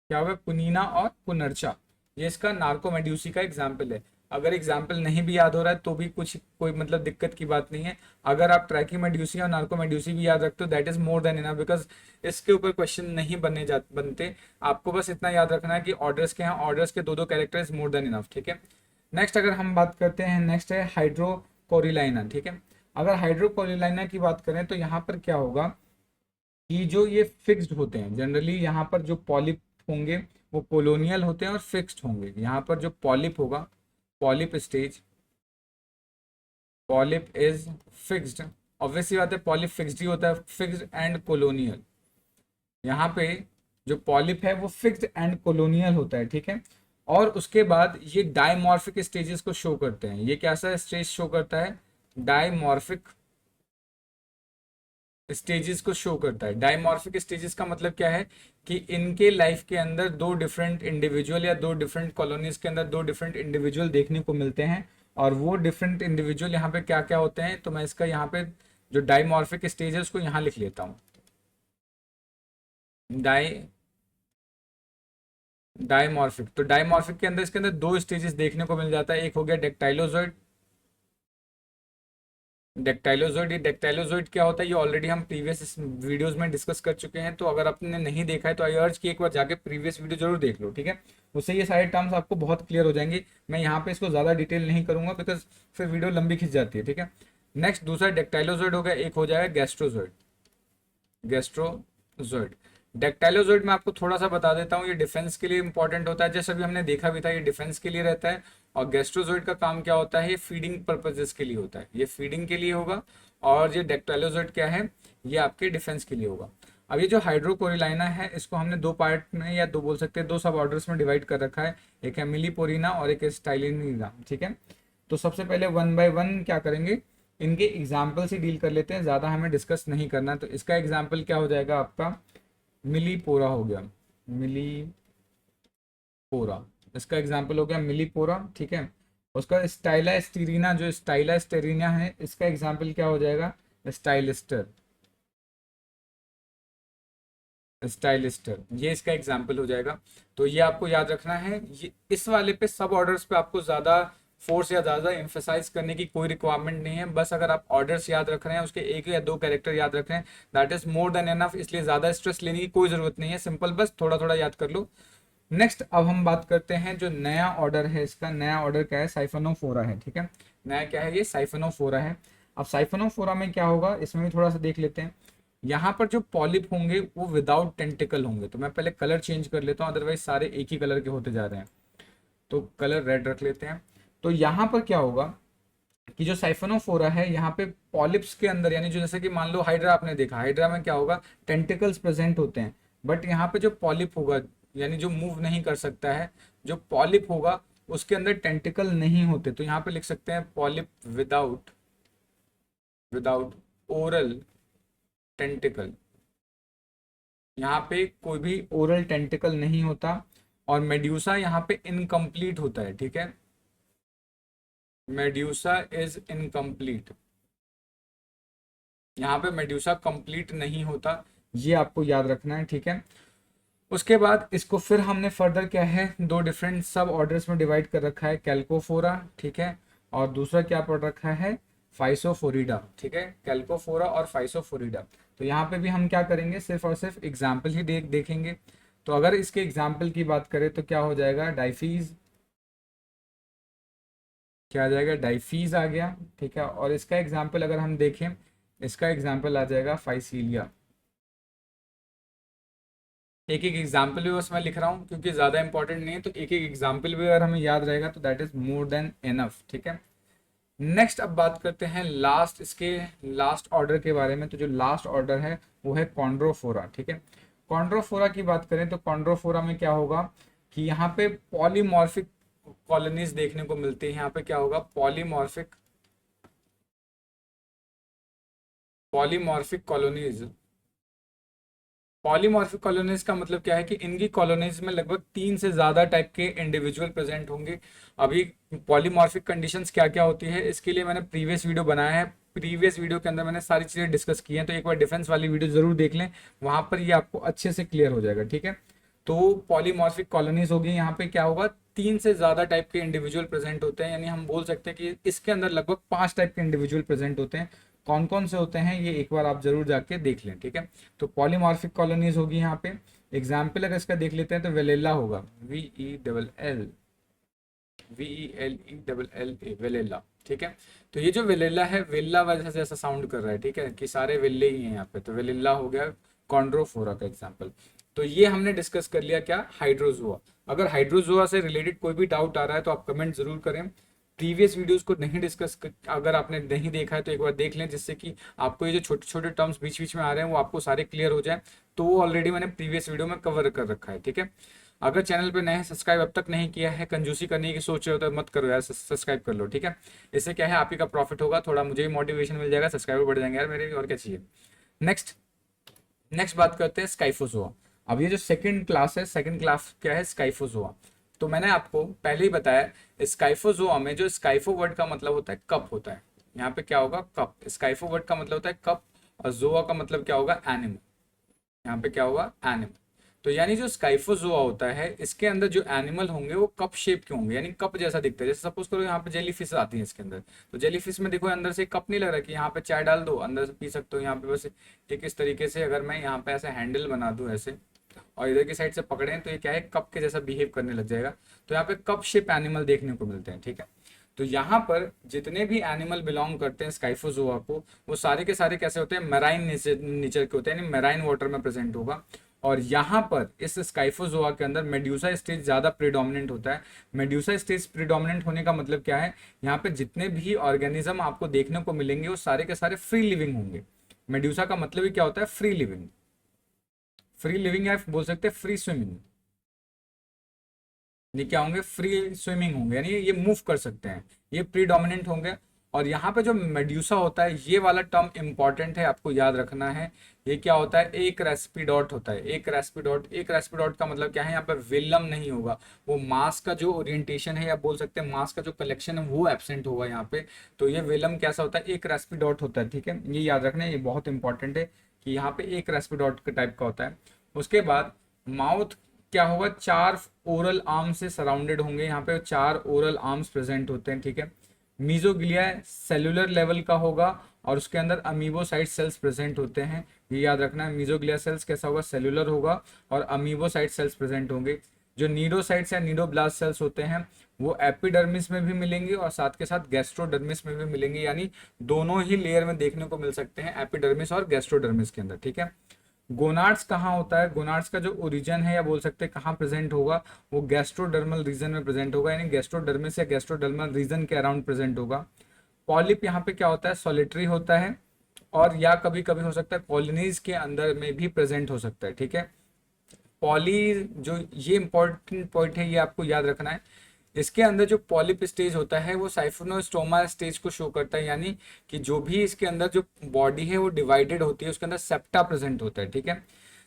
क्या होगा, कुनीना और कुनरचा। ये इसका नार्कोमेड्यूसी का एग्जाम्पल है। अगर एग्जाम्पल नहीं भी याद हो रहा है तो भी कुछ कोई मतलब दिक्कत की बात नहीं है। अगर आप ट्रैकीमेड्यूसी और नार्कोमेड्यूसी भी याद रखते हो that is more than enough, because इसके ऊपर क्वेश्चन नहीं बनते। आपको बस इतना याद रखना है कि ऑर्डर्स के हैं, ऑर्डर्स के दो character is more than enough, ठीक है। नेक्स्ट अगर हम बात करते हैं, नेक्स्ट है हाइड्रोकोरिलाइना, ठीक है। अगर हाइड्रोकोरिलाइना की बात करें तो यहाँ पर क्या होगा कि जो ये फिक्स्ड होते हैं, जनरली यहाँ पर जो पॉलिप होंगे वो कोलोनियल होते हैं और फिक्स्ड होंगे। यहाँ पर जो पॉलिप होगा, polyp stage, polyp is fixed, obviously बात है पॉलिप फिक्स्ड ही होता है, फिक्स्ड एंड कोलोनियल। यहाँ पे जो पॉलिप है वो फिक्स्ड एंड कोलोनियल होता है, ठीक है। और उसके बाद ये डायमॉर्फिक स्टेजेस को शो करते हैं। ये कैसा स्टेज शो करता है? डायमॉर्फिक स्टेजेस को शो करता है। डायमॉर्फिक स्टेजेस का मतलब क्या है कि इनके लाइफ के अंदर दो डिफरेंट इंडिविजुअल या दो डिफरेंट कॉलोनीज के अंदर दो डिफरेंट इंडिविजुअल देखने को मिलते हैं। और वो डिफरेंट इंडिविजुअल यहाँ पे क्या क्या होते हैं, तो मैं इसका यहाँ पे जो डायमॉर्फिक स्टेज है उसको यहाँ लिख लेता हूँ। डाई डायमॉर्फिक, तो डायमॉर्फिक के अंदर इसके अंदर दो स्टेजेस देखने को मिल जाता है। एक हो गया डेक्टाइलोजोइड। डेक्टाइलोजोइड, ये डेक्टाइलोजोइड क्या होता है ये ऑलरेडी हम प्रीवियस वीडियोस में डिस्कस कर चुके हैं। तो अगर आपने नहीं देखा है तो आई अर्ज कि एक बार जाके प्रीवियस वीडियो जरूर देख लो, ठीक है। उससे ये सारे टर्म्स आपको बहुत क्लियर हो जाएंगे। मैं यहाँ पे इसको ज़्यादा डिटेल नहीं करूंगा बिकॉज फिर वीडियो लंबी खिंच जाती है, ठीक है। नेक्स्ट दूसरा डेक्टाइलोजोइड हो गया, एक हो जाएगा गैस्ट्रोजोइड। गैस्ट्रोजोइड, डेक्टाइलोजोइड मैं आपको थोड़ा सा बता देता हूँ, ये डिफेंस के लिए इंपॉर्टेंट होता है, जैसे अभी हमने देखा भी था ये डिफेंस के लिए रहता है। और गैस्ट्रोजोइड का काम क्या होता है? ये फीडिंग पर्पजेस के लिए होता है, ये फीडिंग के लिए होगा। और ये डेक्टाइलोजोइड क्या है? ये आपके डिफेंस के लिए होगा। अब ये जो हाइड्रोकोरिलाइना है इसको हमने दो पार्ट में या दो बोल सकते हैं दो सब ऑर्डर्स में डिवाइड कर रखा है, एक है मिलीपोरिना और एक है स्टाइलिनिना, ठीक है। तो सबसे पहले वन बाय वन क्या करेंगे, इनके एग्जाम्पल से डील कर लेते हैं, ज़्यादा हमें डिस्कस नहीं करना। तो इसका एग्जाम्पल क्या हो जाएगा आपका? मिलीपोरा हो गया, मिलीपोरा, इसका एग्जाम्पल हो गया मिलीपोरा, ठीक है। उसका स्टाइला स्टीरिना, जो स्टाइला स्टेरिना है इसका एग्जाम्पल क्या हो जाएगा? स्टाइलिस्टर, स्टाइलिस्टर, ये इसका एग्जाम्पल हो जाएगा। तो ये आपको याद रखना है। ये इस वाले पे सब ऑर्डर्स पे आपको ज़्यादा फोर्स या ज़्यादा एम्फेसाइज करने की कोई रिक्वायरमेंट नहीं है। बस अगर आप ऑर्डर्स याद रख रहे हैं, उसके एक या दो कैरेक्टर याद रख रहे हैं, that is more than enough. इसलिए ज़्यादा स्ट्रेस लेने की कोई ज़रूरत नहीं है, सिंपल बस थोड़ा थोड़ा याद कर लो। नेक्स्ट अब हम बात करते हैं जो नया ऑर्डर है, इसका नया ऑर्डर क्या है? साइफोनोफोरा है, ठीक है। नया क्या है? ये साइफोनोफोरा है। अब साइफोनोफोरा में क्या होगा इसमें भी थोड़ा सा देख लेते हैं। यहाँ पर जो पॉलिप होंगे वो विदाउट टेंटिकल होंगे। तो मैं पहले कलर चेंज कर लेता हूँ, अदरवाइज सारे एक ही कलर के होते जा रहे हैं। तो कलर रेड रख लेते हैं। तो यहाँ पर क्या होगा कि जो साइफोनोफोरा है यहाँ पे पॉलिप्स के अंदर, यानी जो जैसे कि मान लो हाइड्रा आपने देखा, हाइड्रा में क्या होगा? टेंटिकल्स प्रेजेंट होते हैं। बट यहाँ पे जो पॉलिप होगा, यानी जो मूव नहीं कर सकता है, जो पॉलिप होगा उसके अंदर टेंटिकल नहीं होते। तो यहाँ पे लिख सकते हैं polyp without without oral tentacle. यहाँ पे कोई भी ओरल टेंटिकल नहीं होता। और मेड्यूसा यहाँ पे इनकम्प्लीट होता है, ठीक है। मेड्यूसा इज इनकम्प्लीट, यहाँ पे मेड्यूसा कंप्लीट नहीं होता, ये आपको याद रखना है, ठीक है। उसके बाद इसको फिर हमने फर्दर क्या है, दो डिफरेंट सब ऑर्डर्स में डिवाइड कर रखा है, कैल्कोफोरा, ठीक है। और दूसरा क्या पढ़ रखा है? फाइसोफोरिडा, ठीक है। कैल्कोफोरा और फाइसोफोरिडा। तो यहाँ पे भी हम क्या करेंगे, सिर्फ और सिर्फ एग्जाम्पल ही देखेंगे। तो अगर इसके एग्जाम्पल की बात करें तो क्या हो जाएगा? डाइफीज, क्या आ जाएगा? डाइफीज आ गया, ठीक है। और इसका एग्जाम्पल अगर हम देखें, इसका एग्जाम्पल आ जाएगा फाइसीलिया। एक एक एग्जाम्पल भी बस मैं लिख रहा हूँ क्योंकि ज़्यादा इंपॉर्टेंट नहीं है। तो एक एक एग्जाम्पल भी अगर हमें याद रहेगा तो that is more than enough, ठीक है। नेक्स्ट अब बात करते हैं लास्ट, इसके लास्ट ऑर्डर के बारे में। तो जो लास्ट ऑर्डर है वो है कॉन्ड्रोफोरा, ठीक है। कॉन्ड्रोफोरा की बात करें तो कॉन्ड्रोफोरा में क्या होगा कि यहाँ पे पॉलीमॉर्फिक कॉलोनीज देखने को मिलती है। यहाँ पे क्या होगा? Polymorphic polymorphic colonies. Polymorphic colonies का मतलब क्या है कि इनकी कॉलोनीज में लगभग 3 से ज़्यादा टाइप के इंडिविजुअल प्रेजेंट होंगे। अभी पॉलीमॉर्फिक कंडीशंस क्या क्या होती है इसके लिए मैंने प्रीवियस वीडियो बनाया है। प्रीवियस वीडियो के अंदर मैंने सारी चीज़ें डिस्कस की हैं, तो एक बार डिफेंस वाली वीडियो जरूर देख लें, वहां पर ये आपको अच्छे से क्लियर हो जाएगा, ठीक है। तो पॉलीमॉर्फिक कॉलोनीज होगी, यहाँ पे क्या होगा? 3 से ज़्यादा टाइप के इंडिविजुअल प्रेजेंट होते हैं, यानी हम बोल सकते हैं कि इसके अंदर लगभग 5 टाइप के इंडिविजुअल प्रेजेंट होते हैं। कौन कौन से होते हैं ये एक बार आप जरूर जाके देख लें, ठीक है। तो पॉलीमॉर्फिक कॉलोनीज होगी यहाँ पे। एग्जाम्पल अगर इसका देख लेते हैं तो वेलेला होगा, VELLA, वेलेला, ठीक है। तो ये जो वेलेला है, वेल्ला वजह से ऐसा साउंड कर रहा है, ठीक है, कि सारे वेल्ले ही हैं यहाँ पे। तो वेलेला हो गया कॉन्ड्रोफोरा का एग्जाम्पल। तो ये हमने डिस्कस कर लिया क्या? हाइड्रोजोआ। अगर हाइड्रोजोआ से रिलेटेड कोई भी डाउट आ रहा है तो आप कमेंट जरूर करें। प्रीवियस वीडियोस को नहीं डिस्कस, अगर आपने नहीं देखा है तो एक बार देख लें, जिससे कि आपको ये जो छोटे छोटे टर्म्स बीच बीच में आ रहे हैं वो आपको सारे क्लियर हो जाए। तो वो ऑलरेडी मैंने प्रीवियस वीडियो में कवर कर रखा है, ठीक है। अगर चैनल पे नए हैं, सब्सक्राइब अब तक नहीं किया है, कंजूसी करने की सोच रहे हो तो मत करो यार, सब्सक्राइब कर लो, ठीक है। इससे क्या है, आप ही का प्रॉफिट होगा, थोड़ा मुझे भी मोटिवेशन मिल जाएगा, सब्सक्राइबर बढ़ जाएंगे यार मेरे भी, और क्या चाहिए। नेक्स्ट नेक्स्ट बात करते हैं स्काइफोजोआ। अब ये जो सेकंड क्लास है, सेकंड क्लास क्या है, स्काइफोजोआ। तो मैंने आपको पहले ही बताया, स्काइफोजोआ में जो स्काइफो वर्ड का मतलब होता है कप होता है। यहाँ पे क्या होगा, कप। स्काइफो वर्ड का मतलब होता है कप, और जोआ का मतलब क्या होगा, एनिमल। यहाँ पे क्या होगा, एनिमल। तो यानी जो स्काइफोजोआ होता है, इसके अंदर जो एनिमल होंगे वो कप शेप के होंगे, यानी कप जैसा दिखता है। जैसे सपोज करो यहाँ पे जेली फिश आती है इसके अंदर, तो जेली फिश में देखो अंदर से कप नहीं लग रहा कि यहाँ पे चाय डाल दो अंदर से पी सकते हो। यहाँ पे बस एक इस तरीके से अगर मैं यहाँ पे ऐसे हैंडल बना दूं ऐसे, और इधर की साइड से पकड़े तो ये क्या है, कप के जैसा बिहेव करने लग जाएगा। तो यहाँ पे कप शेप एनिमल देखने को मिलते हैं, ठीक है। तो यहाँ पर जितने भी एनिमल बिलोंग करते हैं स्काइफोजोआ को, वो सारे के सारे कैसे होते हैं, मेराइन नेचर के होते हैं, यानी मेराइन वाटर में प्रेजेंट होगा। और यहाँ पर इस स्काइफोजोआ के अंदर मेड्यूसा स्टेज ज्यादा प्रिडोमिनेंट होता है। मेड्यूसा स्टेज प्रिडोमिनेंट होने का मतलब क्या है, यहाँ पे जितने भी ऑर्गेनिज्म आपको देखने को मिलेंगे वो सारे के सारे फ्री लिविंग होंगे। मेड्यूसा का मतलब ही क्या होता है, फ्री लिविंग। फ्री लिविंग या बोल सकते हैं फ्री स्विमिंग। ये क्या होंगे, फ्री स्विमिंग होंगे, यानी ये मूव कर सकते हैं, ये प्रीडोमिनेंट होंगे। और यहाँ पे जो मेड्यूसा होता है, ये वाला टर्म इंपॉर्टेंट है, आपको याद रखना है। ये क्या होता है, एक रेस्पिडॉट होता है, एक रेस्पिडॉट। एक रेस्पिडॉट का मतलब क्या है, यहाँ पे वेलम नहीं होगा, वो मास का जो ओरिएंटेशन है या बोल सकते हैं मास का जो कलेक्शन है वो एब्सेंट होगा यहाँ पे। तो ये वेलम कैसा होता है, एक रेस्पिडॉट होता है, ठीक है। ये याद रखना है, ये बहुत इंपॉर्टेंट है कि यहाँ पे एक रेस्पिडॉट के टाइप का होता है। उसके बाद माउथ क्या होगा, चार ओरल आर्म से सराउंडेड होंगे, यहाँ पे चार ओरल आर्म्स प्रेजेंट होते हैं, ठीक है। मीजोग्लिया सेलुलर लेवल का होगा, और उसके अंदर अमीबोसाइट सेल्स प्रेजेंट होते हैं। ये याद रखना है, मीजोग्लिया सेल्स कैसा होगा, सेलुलर होगा, और अमीबोसाइट सेल्स प्रेजेंट होंगे। जो नीडोसाइट्स या नीडोब्लास्ट सेल्स होते हैं वो एपिडर्मिस में भी मिलेंगे और साथ के साथ गैस्ट्रोडर्मिस में भी मिलेंगे, यानी दोनों ही लेयर में देखने को मिल सकते हैं, एपिडर्मिस और गैस्ट्रोडर्मिस के अंदर, ठीक है। गोनाड्स कहाँ होता है, गोनाड्स का जो ओरिजिन है या बोल सकते हैं कहाँ प्रेजेंट होगा, वो गैस्ट्रोडर्मल रीजन में प्रेजेंट होगा, यानी गैस्ट्रोडर्मिस या गैस्ट्रोडर्मल रीजन के अराउंड प्रेजेंट होगा। पॉलिप यहाँ पे क्या होता है, सॉलिटरी होता है, और या कभी कभी हो सकता है कॉलोनीज के अंदर में भी प्रेजेंट हो सकता है, ठीक है। पॉली जो ये इंपॉर्टेंट पॉइंट है, ये आपको याद रखना है। इसके अंदर जो पॉलिप स्टेज होता है वो साइफोनोस्टोमा स्टेज को शो करता है, यानी कि जो भी इसके अंदर जो बॉडी है वो डिवाइडेड होती है, उसके अंदर सेप्टा प्रेजेंट होता है, ठीक है।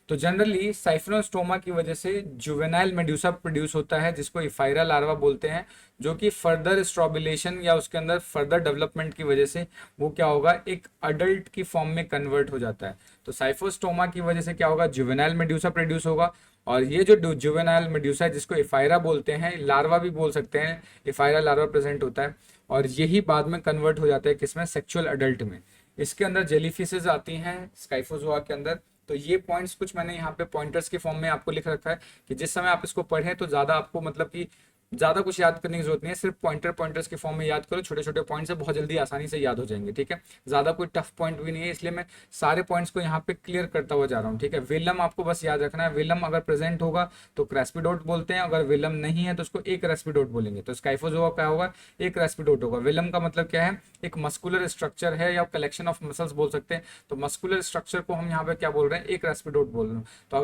तो जनरली साइफोनोस्टोमा की वजह से जुवेनाइल मेड्यूसा प्रोड्यूस होता है, जिसको इफायरा लार्वा बोलते हैं, जो कि फर्दर स्ट्रॉबुलेशन या उसके अंदर फर्दर डेवलपमेंट की वजह से वो क्या होगा, एक अडल्ट की फॉर्म में कन्वर्ट हो जाता है। तो साइफोस्टोमा की वजह से क्या होगा, जुवेनाइल मेड्यूसा प्रोड्यूस होगा, और ये जो जुवेनाइल मेड्यूसा है जिसको इफायरा बोलते हैं, लार्वा भी बोल सकते हैं, इफायरा लार्वा प्रेजेंट होता है, और यही बाद में कन्वर्ट हो जाता है किसमें, सेक्सुअल अडल्ट में। इसके अंदर जेलीफिशेस आती हैं स्काइफोजोआ के अंदर। तो ये पॉइंट्स कुछ मैंने यहाँ पे पॉइंटर्स के फॉर्म में आपको लिख रखा है कि जिस समय आप इसको पढ़ें तो ज़्यादा आपको मतलब कि ज़्यादा कुछ याद करने की जरूरत नहीं है, सिर्फ पॉइंटर्स के फॉर्म में याद करो, छोटे छोटे पॉइंट्स है, बहुत जल्दी आसानी से याद हो जाएंगे, ठीक है। ज़्यादा कोई टफ पॉइंट भी नहीं है, इसलिए मैं सारे पॉइंट्स को यहाँ पे क्लियर करता हुआ जा रहा हूँ, ठीक है। वेलम आपको बस याद रखना है, वेलम अगर प्रेजेंट होगा तो क्रैस्पिडोट बोलते हैं, अगर वेलम नहीं है तो उसको एक रेस्पिडोट बोलेंगे। तो स्काइफोजोआ क्या होगा, एक रेस्पिडोट होगा। वेलम का मतलब क्या है, एक मस्कुलर स्ट्रक्चर है या कलेक्शन ऑफ मसल्स बोल सकते हैं। तो मस्कुलर स्ट्रक्चर को हम यहाँ पे क्या बोल रहे हैं, एक रेस्पिडोट बोल रहे हैं। तो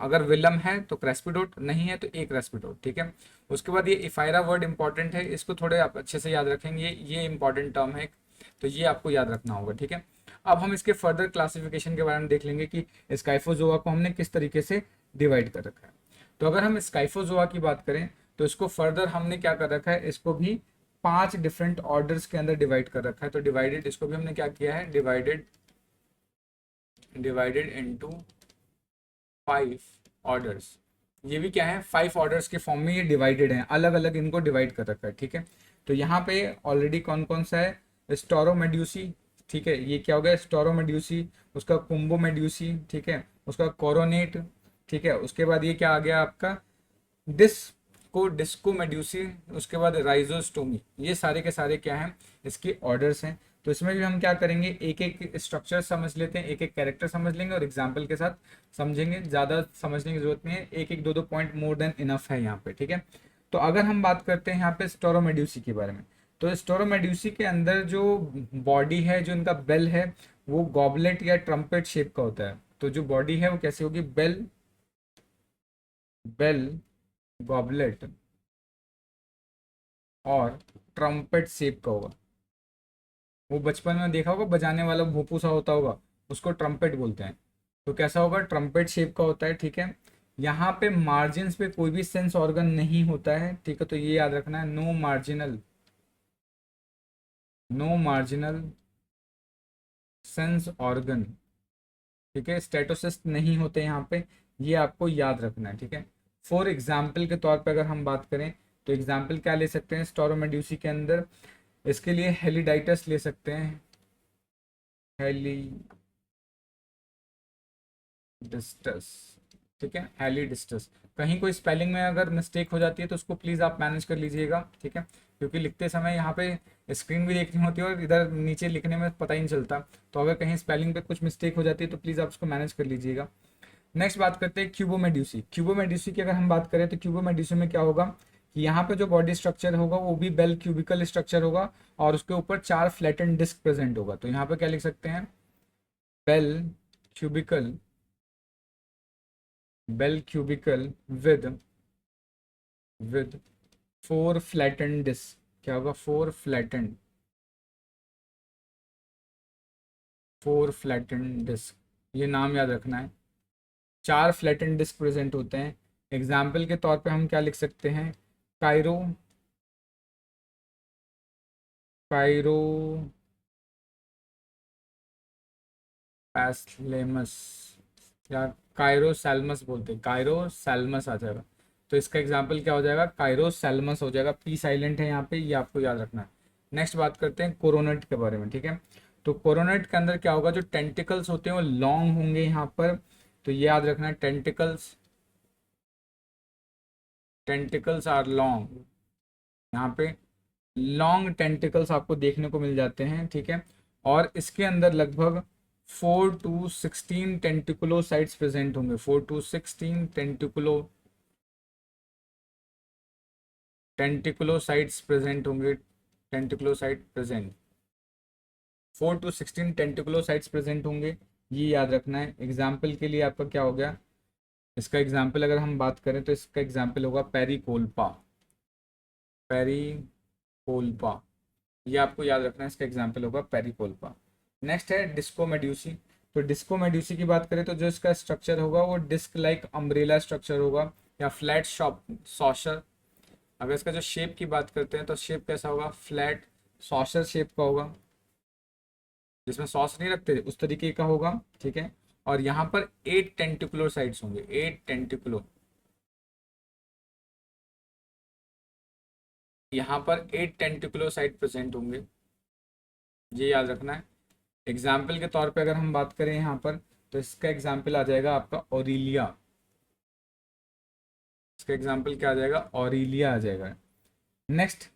अगर विलम है तो क्रेस्पिडोट, नहीं है तो एक रेस्पिडोट, ठीक है। उसके बाद ये इफायरा वर्ड इंपॉर्टेंट है, इसको थोड़े आप अच्छे से याद रखेंगे, ये इंपॉर्टेंट टर्म है, तो ये आपको याद रखना होगा, ठीक है। अब हम इसके फर्दर क्लासिफिकेशन के बारे में देख लेंगे कि स्काइफोजोआ को हमने किस तरीके से डिवाइड कर रखा है। तो अगर हम स्काइफोजोआ की बात करें तो इसको फर्दर हमने क्या कर रखा है, इसको भी 5 डिफरेंट ऑर्डर्स के अंदर डिवाइड कर रखा है। तो डिवाइडेड, इसको भी हमने क्या किया है, डिवाइडेड इनटू 5 ऑर्डर्स। ये भी क्या है, 5 ऑर्डर्स के फॉर्म में ये डिवाइडेड है, अलग अलग इनको डिवाइड कर रखा है, ठीक है। तो यहाँ पे ऑलरेडी कौन कौन सा है, स्टोरोमेड्यूसी, ठीक है, ये क्या हो गया, स्टोरोमेड्यूसी, उसका कुंभोमेड्यूसी, ठीक है, उसका कोरोनेट, ठीक है। उसके बाद ये क्या आ गया आपका, डिस्कोमेड्यूसी, उसके बाद राइजोस्टोमी। ये सारे के सारे क्या हैं, इसके ऑर्डर्स हैं। तो इसमें भी हम क्या करेंगे, एक एक स्ट्रक्चर समझ लेते हैं, एक एक कैरेक्टर समझ लेंगे और एग्जाम्पल के साथ समझेंगे, ज़्यादा समझने की जरूरत नहीं है, एक एक दो दो पॉइंट मोर देन इनफ है यहाँ पे, ठीक है। तो अगर हम बात करते हैं यहाँ पे स्टोरोमेड्यूसी के बारे में, तो स्टोरोमेड्यूसी के अंदर जो बॉडी है, जो इनका बेल है, वो गॉबलेट या ट्रम्पेट शेप का होता है। तो जो बॉडी है वो कैसी होगी, बेल, बेल, गॉबलेट और ट्रम्पेट शेप का होगा। वो बचपन में देखा होगा, बजाने वाला भोपू सा होता होगा, उसको ट्रम्पेट बोलते हैं। तो कैसा होगा, ट्रम्पेट शेप का होता है, ठीक है। यहाँ पे मार्जिन्स पे कोई भी सेंस ऑर्गन नहीं होता है, ठीक है। तो ये याद रखना है, no marginal, no marginal sense organ, ठीक है। स्टेटोसिस्ट नहीं होते यहाँ पे, ये आपको याद रखना है, ठीक है। फॉर एग्जाम्पल के तौर पे अगर हम बात करें तो एग्जाम्पल क्या ले सकते हैं स्टोरोमेड्यूसी के अंदर, इसके लिए हेलिडाइटस ले सकते हैं, हेलीडिस्टस, ठीक है, हेलीडिस्टस। कहीं कोई स्पेलिंग में अगर मिस्टेक हो जाती है तो उसको प्लीज़ आप मैनेज कर लीजिएगा, ठीक है, क्योंकि लिखते समय यहाँ पे स्क्रीन भी देखनी होती है और इधर नीचे लिखने में पता ही नहीं चलता। तो अगर कहीं स्पेलिंग पे कुछ मिस्टेक हो जाती है तो प्लीज़ आप उसको मैनेज कर लीजिएगा। नेक्स्ट बात करते हैं क्यूबोमेड्यूसी। क्यूबोमेड्यूसी की अगर हम बात करें तो क्यूबोमेड्यूसी में क्या होगा कि यहाँ पे जो बॉडी स्ट्रक्चर होगा वो भी बेल क्यूबिकल स्ट्रक्चर होगा और उसके ऊपर 4 फ्लैटन डिस्क प्रेजेंट होगा। तो यहाँ पे क्या लिख सकते हैं, bell cubical, bell cubical with 4 flatten disc. क्या होगा, 4 फ्लैटन, 4 फ्लैटन डिस्क, ये नाम याद रखना है। 4 फ्लैटन डिस्क प्रेजेंट होते हैं। एग्जाम्पल के तौर पे हम क्या लिख सकते हैं, कायरो, कायरो पैसलेमस या कायरो सैल्मस बोलते हैं, कायरो सैल्मस आ जाएगा। तो इसका एग्जाम्पल क्या हो जाएगा, कायरो सैल्मस हो जाएगा, पी साइलेंट है यहाँ पे, ये आपको याद रखना है। नेक्स्ट बात करते हैं कोरोनेट के बारे में, ठीक है। तो कोरोनेट के अंदर क्या होगा, जो टेंटिकल्स होते हैं वो लॉन्ग होंगे यहाँ पर। तो ये याद रखना है, टेंटिकल्स, टेंटिकल्स आर लॉन्ग, यहाँ पे लॉन्ग टेंटिकल्स आपको देखने को मिल जाते हैं, ठीक है। और इसके अंदर लगभग 4 to 16 टेंटिकुलोसाइट्स प्रेजेंट होंगे, 4 to 16 टेंटिकुलोसाइट्स प्रेजेंट होंगे, टेंटिकुलोसाइट प्रेजेंट, 4 to 16 टेंटिकुलोसाइट्स प्रेजेंट होंगे, ये याद रखना है। एग्जाम्पल के लिए आपका क्या हो गया, इसका एग्जाम्पल अगर हम बात करें तो इसका एग्जाम्पल होगा पेरिकोल्पा, पेरिकोल्पा, ये आपको याद रखना है, इसका एग्जाम्पल होगा पेरिकोल्पा। नेक्स्ट है डिस्कोमेड्यूसी। तो डिस्कोमेड्यूसी की बात करें तो जो इसका स्ट्रक्चर होगा वो डिस्क लाइक अम्ब्रेला स्ट्रक्चर होगा या फ्लैट शॉप सॉशर। अगर इसका जो शेप की बात करते हैं तो शेप कैसा होगा, फ्लैट सॉशर शेप का होगा, जिसमें सॉस नहीं रखते उस तरीके का होगा, ठीक है। और यहाँ पर 8 टेंटिकुलर साइड्स होंगे, 8 टेंटिकुलर, यहाँ पर 8 टेंटिकुलर साइड प्रेजेंट होंगे, ये याद रखना है। एग्जाम्पल के तौर पे अगर हम बात करें यहाँ पर तो इसका एग्जाम्पल आ जाएगा आपका ओरिलिया, इसका एग्जाम्पल क्या आ जाएगा, ओरिलिया आ जाएगा। नेक्स्ट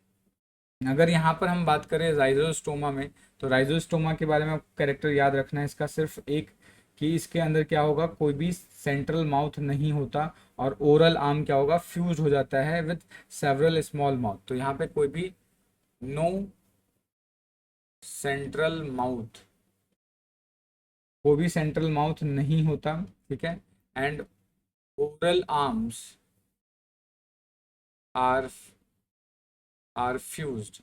अगर यहाँ पर हम बात करें राइजोस्टोमा में, तो राइजोस्टोमा के बारे में आपको कैरेक्टर याद रखना है इसका सिर्फ एक, कि इसके अंदर क्या होगा, कोई भी सेंट्रल माउथ नहीं होता और ओरल आर्म क्या होगा, फ्यूज हो जाता है विद सेवरल स्मॉल माउथ। तो यहाँ पे कोई भी नो सेंट्रल माउथ, कोई भी सेंट्रल माउथ नहीं होता, ठीक है। And oral arms are are fused,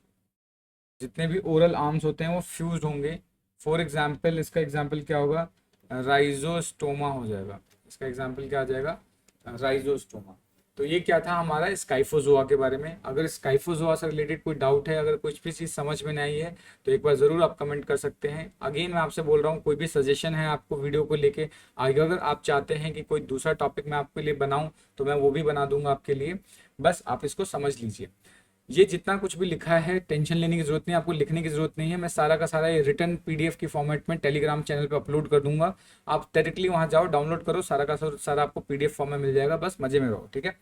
जितने भी ओरल आर्म्स होते हैं वो फ्यूज्ड होंगे। फॉर एग्जाम्पल इसका एग्जाम्पल क्या होगा, राइजोस्टोमा हो जाएगा, इसका एग्जाम्पल क्या आ जाएगा, राइजोस्टोमा। तो ये क्या था हमारा स्काइफोजोआ के बारे में। अगर स्काइफोजोआ से रिलेटेड कोई डाउट है, अगर कुछ भी चीज़ समझ में नहीं है तो एक बार ज़रूर आप कमेंट कर सकते हैं। अगेन मैं आपसे बोल रहा हूँ, कोई भी सजेशन है आपको वीडियो को लेके, आगे अगर आप चाहते हैं कि कोई दूसरा टॉपिक मैं आपके लिए बनाऊँ तो मैं वो भी बना दूंगा आपके लिए, बस आप इसको समझ लीजिए। ये जितना कुछ भी लिखा है टेंशन लेने की जरूरत नहीं, आपको लिखने की जरूरत नहीं है। मैं सारा का सारा ये रिटर्न पीडीएफ की फॉर्मेट में टेलीग्राम चैनल पे अपलोड कर दूंगा, आप डायरेक्टली वहां जाओ, डाउनलोड करो, सारा का सारा आपको पीडीएफ फॉर्म में मिल जाएगा, बस मजे में रहो, ठीक है।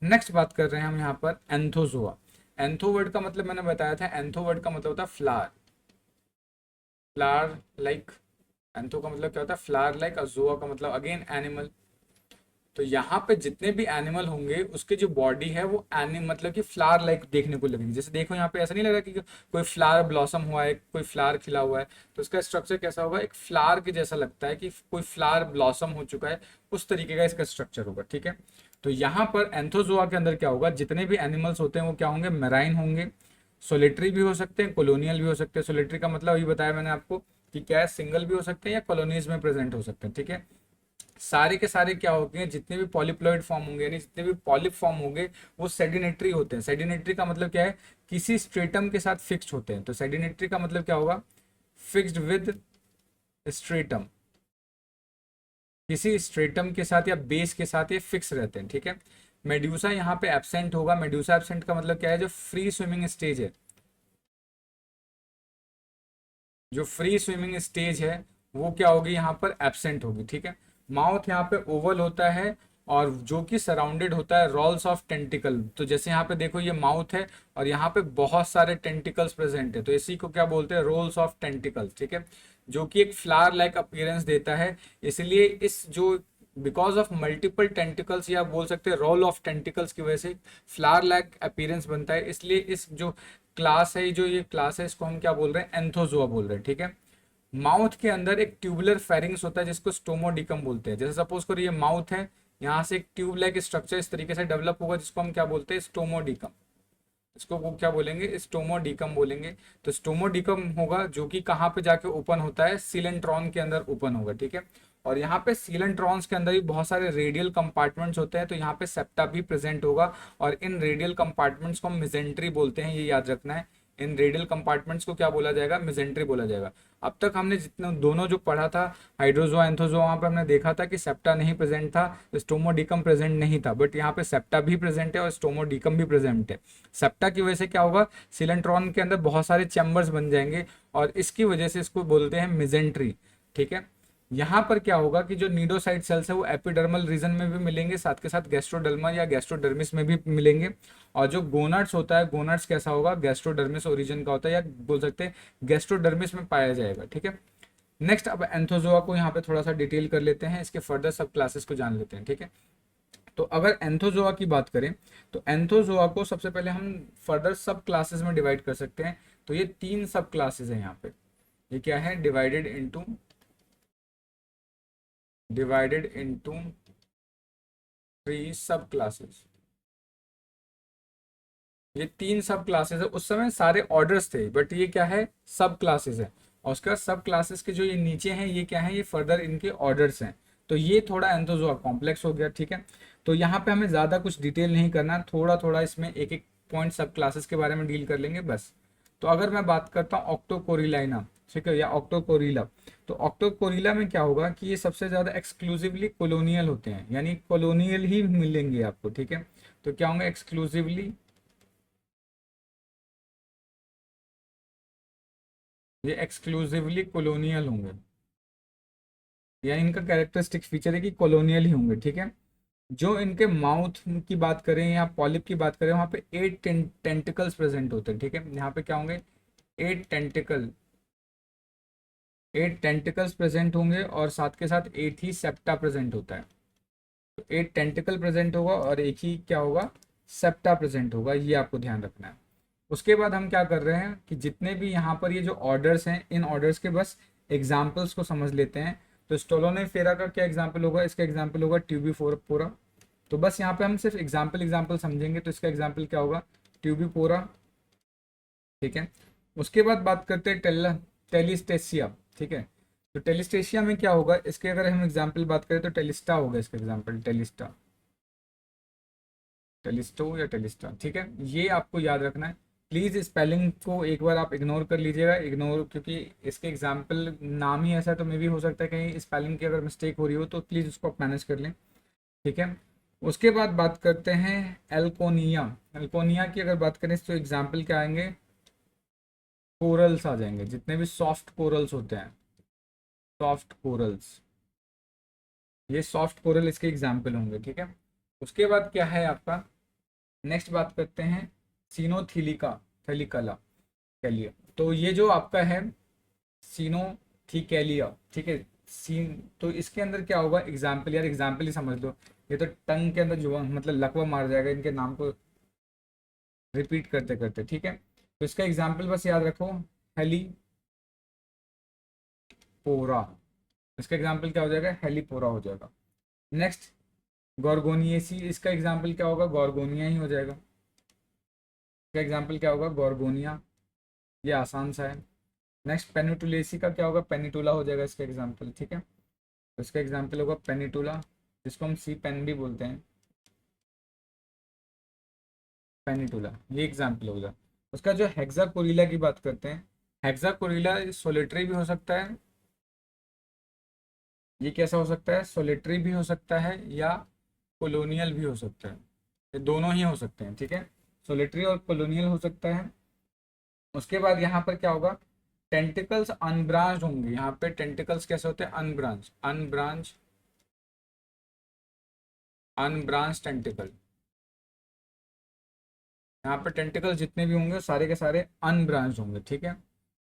नेक्स्ट बात कर रहे हैं हम यहाँ पर एंथोजोआ। एंथो वर्ड का मतलब मैंने बताया था, एंथो वर्ड का मतलब होता है फ्लावर, फ्लावर लाइक, एंथो का मतलब क्या होता है, फ्लावर लाइक, और जोआ का मतलब अगेन एनिमल। तो यहाँ पे जितने भी एनिमल होंगे उसके जो बॉडी है वो मतलब कि फ्लावर लाइक देखने को लगेगी। जैसे देखो यहाँ पे ऐसा नहीं लग रहा कि कोई फ्लावर ब्लॉसम हुआ है, कोई फ्लावर खिला हुआ है, तो उसका स्ट्रक्चर कैसा होगा, एक फ्लावर के जैसा लगता है कि कोई फ्लावर ब्लॉसम हो चुका है, उस तरीके का इसका स्ट्रक्चर होगा। ठीक है, तो यहाँ पर एंथोजोआ के अंदर क्या होगा, जितने भी एनिमल्स होते हैं वो क्या होंगे, मेराइन होंगे, सोलिटरी भी हो सकते हैं, कॉलोनियल भी हो सकते हैं। सोलिटरी का मतलब अभी बताया मैंने आपको कि क्या है, सिंगल भी हो सकते हैं या कॉलोनीज में प्रेजेंट हो सकते हैं। ठीक है, सारे के सारे क्या होंगे, जितने भी पॉलीप्लॉइड फॉर्म होंगे यानी जितने भी पॉलिप फॉर्म होंगे वो सेडिनेटरी होते हैं। सेडिनेटरी का मतलब क्या है, किसी स्ट्रेटम के साथ फिक्स्ड होते हैं। तो सेडिनेटरी का मतलब क्या होगा, फिक्स्ड विद स्ट्रेटम, किसी स्ट्रेटम के साथ या बेस के साथ ये फिक्स रहते हैं। ठीक है, मेड्यूसा यहाँ पे एब्सेंट होगा। मेड्यूसा एब्सेंट का मतलब क्या है, जो फ्री स्विमिंग स्टेज है, जो फ्री स्विमिंग स्टेज है वो क्या होगी, यहाँ पर एब्सेंट होगी। ठीक है, माउथ यहाँ पे ओवल होता है और जो कि सराउंडेड होता है रॉल्स ऑफ टेंटिकल। तो जैसे यहाँ पे देखो ये माउथ है और यहाँ पे बहुत सारे टेंटिकल्स प्रेजेंट है, तो इसी को क्या बोलते हैं, रोल्स ऑफ टेंटिकल्स। ठीक है, जो कि एक फ्लावर लाइक अपीयरेंस देता है। इसलिए इस जो बिकॉज ऑफ मल्टीपल टेंटिकल्स या बोल सकते हैं रोल ऑफ टेंटिकल्स की वजह से फ्लावर लाइक अपीयरेंस बनता है। इसलिए इस जो क्लास है, जो ये क्लास है, इसको हम क्या बोल रहे हैं, एंथोजोआ बोल रहे हैं। ठीक है, माउथ के अंदर एक ट्यूबुलर फेरिंग्स होता है जिसको स्टोमोडिकम बोलते हैं। जैसे सपोज करो ये माउथ है, यहाँ से एक ट्यूब लाइक स्ट्रक्चर इस तरीके से डेवलप होगा जिसको हम क्या बोलते हैं, स्टोमोडिकम। इसको वो क्या बोलेंगे, स्टोमोडिकम बोलेंगे। तो स्टोमोडिकम होगा जो कि कहाँ पे जाके ओपन होता है, सीलेंट्रॉन के अंदर ओपन होगा। ठीक है, और यहाँ पे सीलेंट्रॉन्स के अंदर भी बहुत सारे रेडियल कंपार्टमेंट्स होते हैं, तो यहाँ पे सेप्टा भी प्रेजेंट होगा और इन रेडियल कंपार्टमेंट्स को हम मिजेंट्री बोलते हैं, ये याद रखना है। इन रेडियल कंपार्टमेंट्स को क्या बोला जाएगा, मिजेंट्री बोला जाएगा। अब तक हमने जितने दोनों जो पढ़ा था, हाइड्रोजोआ एंथोजोआ, वहाँ पे हमने देखा था कि सेप्टा नहीं प्रेजेंट था, स्टोमोडिकम प्रेजेंट नहीं था, बट यहाँ पे सेप्टा भी प्रेजेंट है और स्टोमोडिकम भी प्रेजेंट है। सेप्टा की वजह से क्या होगा, सिलेंट्रॉन के अंदर बहुत सारे चैम्बर्स बन जाएंगे और इसकी वजह से इसको बोलते हैं मिजेंट्री। ठीक है, यहाँ पर क्या होगा कि जो नीडोसाइट सेल्स है वो एपिडर्मल रीजन में भी मिलेंगे, साथ के साथ गैस्ट्रोडर्मा या गैस्ट्रोडर्मिस में भी मिलेंगे। और जो गोनाड्स होता है, गोनाड्स कैसा होगा, गैस्ट्रोडर्मिस ओरिजिन का होता है या बोल सकते हैं गैस्ट्रोडर्मिस में पाया जाएगा। ठीक है, नेक्स्ट अब एंथोजोआ को यहाँ पे थोड़ा सा डिटेल कर लेते हैं, इसके फर्दर सब क्लासेस को जान लेते हैं। ठीक है, तो अगर एंथोजोआ की बात करें तो एंथोजोआ को सबसे पहले हम फर्दर सब क्लासेस में डिवाइड कर सकते हैं। तो ये तीन सब क्लासेस हैं यहाँ पे, ये क्या है, डिवाइडेड इनटू थ्री सब क्लासेस। ये तीन सब क्लासेस है, उस समय सारे ऑर्डर्स थे बट ये क्या है, सब क्लासेस है। और उसके बाद सब क्लासेस के जो ये नीचे हैं ये क्या है, ये फर्दर इनके ऑर्डर्स हैं। तो ये थोड़ा एंथोजोआ कॉम्प्लेक्स हो गया। ठीक है, तो यहाँ पे हमें ज़्यादा कुछ डिटेल नहीं करना, थोड़ा थोड़ा इसमें एक एक पॉइंट सब क्लासेस के बारे में डील कर लेंगे बस। तो अगर मैं बात करता हूँ ऑक्टोकोरिलाइना, ठीक है, या ऑक्टोकोरिला, तो ऑक्टोकोरिला में क्या होगा कि ये सबसे ज़्यादा एक्सक्लूसिवली कॉलोनियल होते हैं, यानी कॉलोनियल ही मिलेंगे आपको। ठीक है, तो क्या होंगे, एक्सक्लूसिवली, ये एक्सक्लूसिवली कॉलोनियल होंगे, या इनका कैरेक्टरिस्टिक फीचर है कि कॉलोनियल ही होंगे। ठीक है, जो इनके माउथ की बात करें या पॉलिप की बात करें, वहाँ पे 8 टेंटिकल्स प्रेजेंट होते हैं। ठीक है, यहाँ पे क्या होंगे, 8 टेंटिकल, 8 टेंटिकल्स प्रेजेंट होंगे और साथ के साथ 8 ही सेप्टा प्रेजेंट होता है। तो 8 टेंटिकल प्रेजेंट होगा और एक ही क्या होगा, सेप्टा प्रेजेंट होगा, ये आपको ध्यान रखना है। उसके बाद हम क्या कर रहे हैं कि जितने भी यहाँ पर ये जो ऑर्डर्स हैं, इन ऑर्डर्स के बस एग्जाम्पल्स को समझ लेते हैं। तो स्टोलोनेफेरा का क्या एग्जाम्पल होगा, इसका एग्जाम्पल होगा ट्यूबिफोरा। तो बस यहाँ पे हम सिर्फ एग्जाम्पल समझेंगे। तो इसका एग्जाम्पल क्या होगा, ट्यूबिपोरा। ठीक है, उसके बाद बात करते हैं टेलिस्टेसिया। ठीक है, तो टेलिस्टेशिया में क्या होगा, इसके अगर हम एग्जाम्पल बात करें तो टेलिस्टा होगा इसका एग्जाम्पल, टेलिस्टो या टेलिस्टा। ठीक है, ये आपको याद रखना है। प्लीज़ स्पेलिंग को एक बार आप इग्नोर कर लीजिएगा, इग्नोर, क्योंकि इसके एग्जाम्पल नाम ही ऐसा है, तो मे भी हो सकता है कहीं स्पेलिंग की अगर मिस्टेक हो रही हो, तो प्लीज़ उसको आप मैनेज कर लें। ठीक है, उसके बाद बात करते हैं एल्कोनिया। एल्कोनिया की अगर बात करें तो एग्जाम्पल क्या आएंगे, कोरल्स आ जाएंगे, जितने भी सॉफ्ट कोरल्स होते हैं, सॉफ्ट कोरल्स, ये सॉफ्ट कोरल इसके एग्जाम्पल होंगे। ठीक है, उसके बाद क्या है आपका, नेक्स्ट बात करते हैं सीनोथिलिका, थेलिकला, कैलिया। तो ये जो आपका है सीनोथिकैलिया, ठीक है, सीन, तो इसके अंदर क्या होगा, एग्जाम्पल, यार एग्जाम्पल ही समझ लो, ये तो टंग के अंदर जुबान मतलब लकवा मार जाएगा इनके नाम को रिपीट करते करते, ठीक है। तो इसका एग्जाम्पल बस याद रखो, हेलीपोरा। इसका एग्जाम्पल क्या हो जाएगा, हेलीपोरा हो जाएगा। नेक्स्ट गॉर्गोनियेसी, इसका एग्जाम्पल क्या होगा, गॉर्गोनिया ही हो जाएगा। इसका एग्जाम्पल क्या होगा, गॉर्गोनिया, ये आसान सा है। नेक्स्ट पेनिटुलेसी का क्या होगा, पेनिटुला हो जाएगा इसका एग्जाम्पल, ठीक है। तो इसका एग्जाम्पल होगा पेनिटुला, जिसको हम सी पेन भी बोलते हैं, पेनिटुला, ये एग्जाम्पल होगा। उसका जो हेक्साकोरिला की बात करते हैं, हेक्साकोरिला सोलिटरी भी हो सकता है, ये कैसा हो सकता है, सोलिटरी भी हो सकता है या कॉलोनियल भी हो सकता है, ये दोनों ही हो सकते हैं, ठीक है। सोलिटरी और कॉलोनियल हो सकता है। उसके बाद यहाँ पर क्या होगा, टेंटिकल्स अनब्रांच होंगे। यहाँ पे टेंटिकल्स कैसे होते हैं, अनब्रांच, अनब्रांच, अनब्रांच टेंटिकल। यहाँ पे टेंटिकल जितने भी होंगे सारे के सारे अनब्रांच होंगे, ठीक है।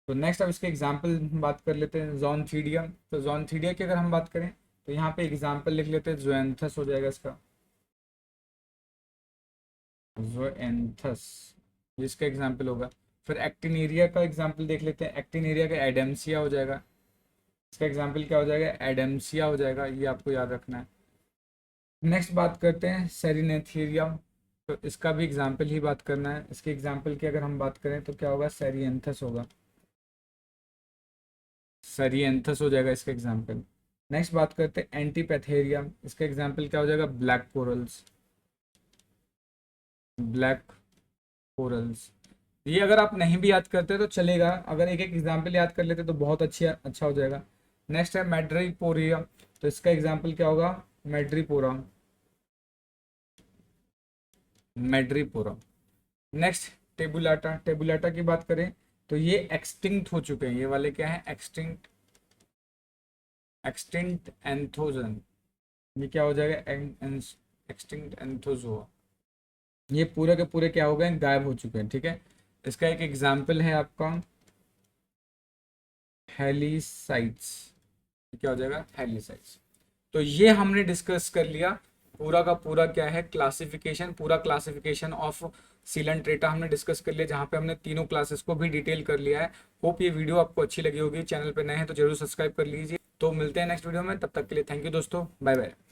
तो नेक्स्ट अब इसके एग्जाम्पल बात कर लेते हैं, जोन्थीडिया। तो जोन्थीडिया की अगर हम बात करें तो यहाँ पे एग्जाम्पल लिख लेते हैं, जोएंथस हो जाएगा इसका, जोएंथस, जिसका एग्जाम्पल होगा। फिर एक्टिनेरिया का एग्जाम्पल देख लेते हैं, एक्टिनेरिया का एडेम्सिया हो जाएगा। इसका एग्जाम्पल क्या हो जाएगा, एडेम्सिया हो जाएगा, ये आपको याद रखना है। नेक्स्ट बात करते हैं सेरिनेथेरिया। तो इसका भी एग्जाम्पल ही बात करना है। इसके एग्जाम्पल की अगर हम बात करें तो क्या होगा, सेरियंथस होगा, सेरियंथस हो जाएगा इसका एग्जाम्पल। नेक्स्ट बात करते हैं एंटीपैथेरिया। इसका एग्जाम्पल क्या हो जाएगा, ब्लैक कोरल्स, ब्लैक कोरल्स। ये अगर आप नहीं भी याद करते तो चलेगा, अगर एक एक एग्जाम्पल याद कर लेते तो बहुत अच्छा हो जाएगा। नेक्स्ट है मैड्रीपोरिया। तो इसका एग्जाम्पल क्या होगा, मैड्रीपोरा, मैड्रीपोरा। नेक्स्ट टेबुलाटा, टेबुलाटा की बात करें तो ये एक्सटिंक्ट हो चुके हैं, ये वाले क्या है, एक्सटिंक्ट, एक्सटिंक्ट एंथोजन, ये क्या हो जाएगा, एक्सटिंक्ट एंथोजोआ। ये पूरे के पूरे क्या हो गए, गायब हो चुके हैं, ठीक है। इसका एक एग्जाम्पल है आपका हेलिसाइट्स, क्या हो जाएगा, हेलिसाइट्स। तो ये हमने डिस्कस कर लिया पूरा का पूरा क्या है, क्लासिफिकेशन, पूरा क्लासिफिकेशन ऑफ सीलेंट ट्रेटा हमने डिस्कस कर लिया, जहाँ पे हमने तीनों क्लासेस को भी डिटेल कर लिया है। होप ये वीडियो आपको अच्छी लगी होगी, चैनल पे नए हैं तो जरूर सब्सक्राइब कर लीजिए। तो मिलते हैं नेक्स्ट वीडियो में, तब तक के लिए थैंक यू दोस्तों, बाय बाय।